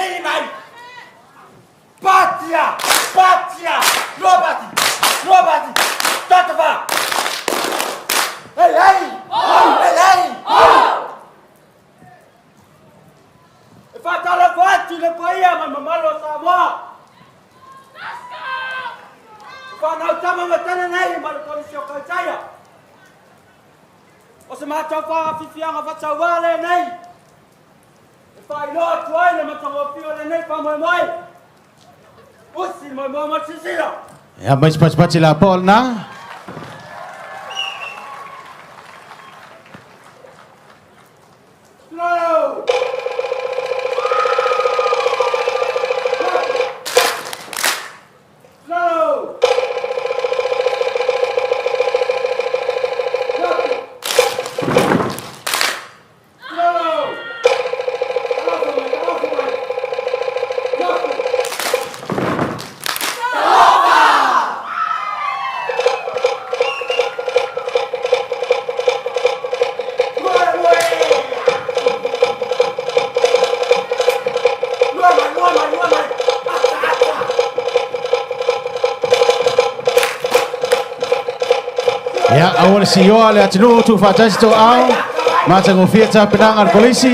Miniman! Patria! Patria! Nobody! Nobody! Tatava! Hey, hey! Hey, hey! If I tell a fight to the Paya, my Mamalo Samoa! If I know some of the Tanay, my police of Kaitaia. O se matawa fifianga fatawale nei. If I know try le matawa pio nei pa mai. Usi mai mama sisira. Ya mais pas la Paul na. No. No. Ya awal siyo ale atinu tu fatas tu au macam ngufia penangan polisi.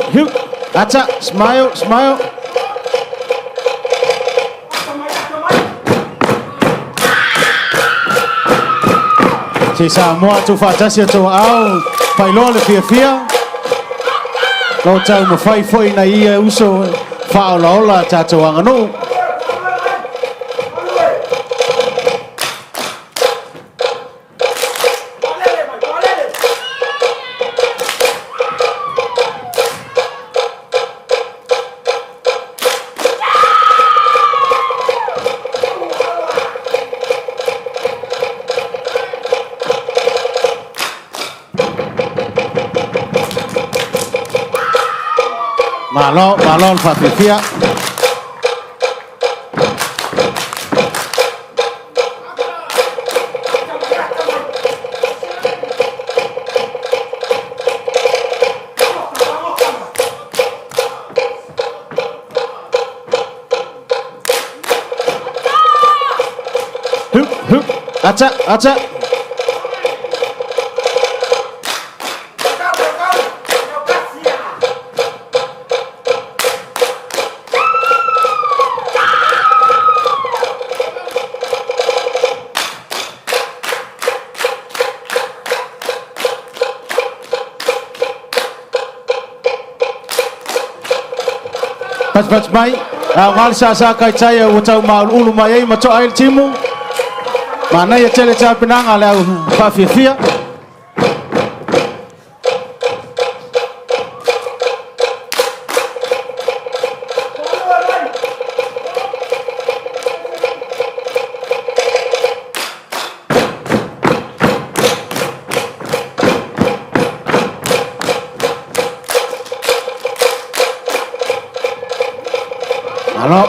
Huk, acha, smile. Si Samoa tu fatas ya tu au, pailo le fia. Kau tahu mo foi na ia uso fa ola tato angano. Malon Patricia. Huk, acha. Pas mai, awal sa Kaitaia utau maul ulu mai mato ail timu. Mana ya tele penang ala pa fia.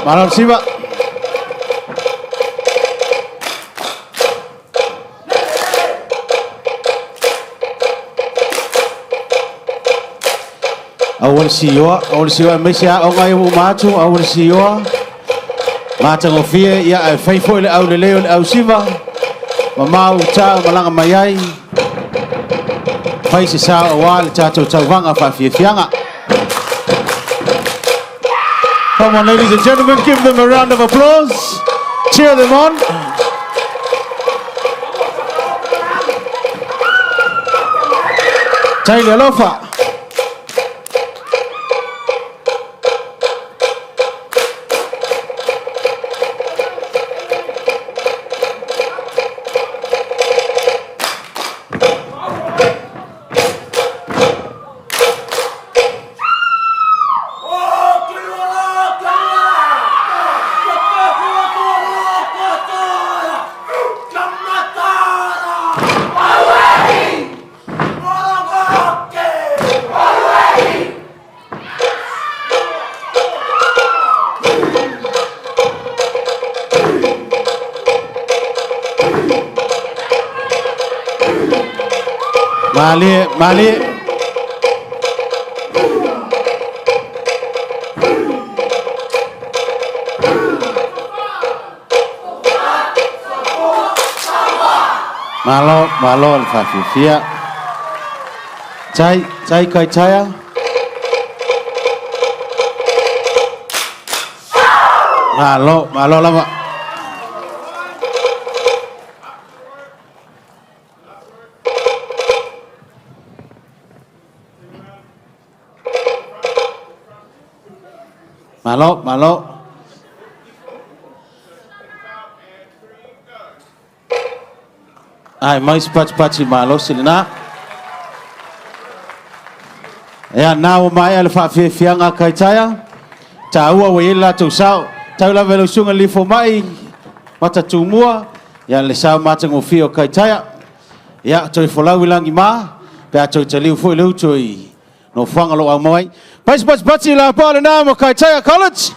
Malon siba. Awal siwa mesia ongai umatu awal siwa. Mata ngofia ya ai faithful au leo au siva. Mama uta malanga mayai. Faisi sa awal tato tawanga fa fianga. Come on, ladies and gentlemen, give them a round of applause. Cheer them on. Taylor Lofa. Mali. Malo al fafifia. Chai Kaitaia. Malo lama. Malo. Ai mais pachi malo silina. Ya now mai alfa fianga Kaitaia. Taua wela tu sao. Taula velo sunga lifo mai. Mata tumua. Ya le sao mata ngofio Kaitaia. Ya toi folau ilangi ma. Pe toi taliu foi lu toi. No fanga lo amoi. Pachi la pala na mo Kaitaia College.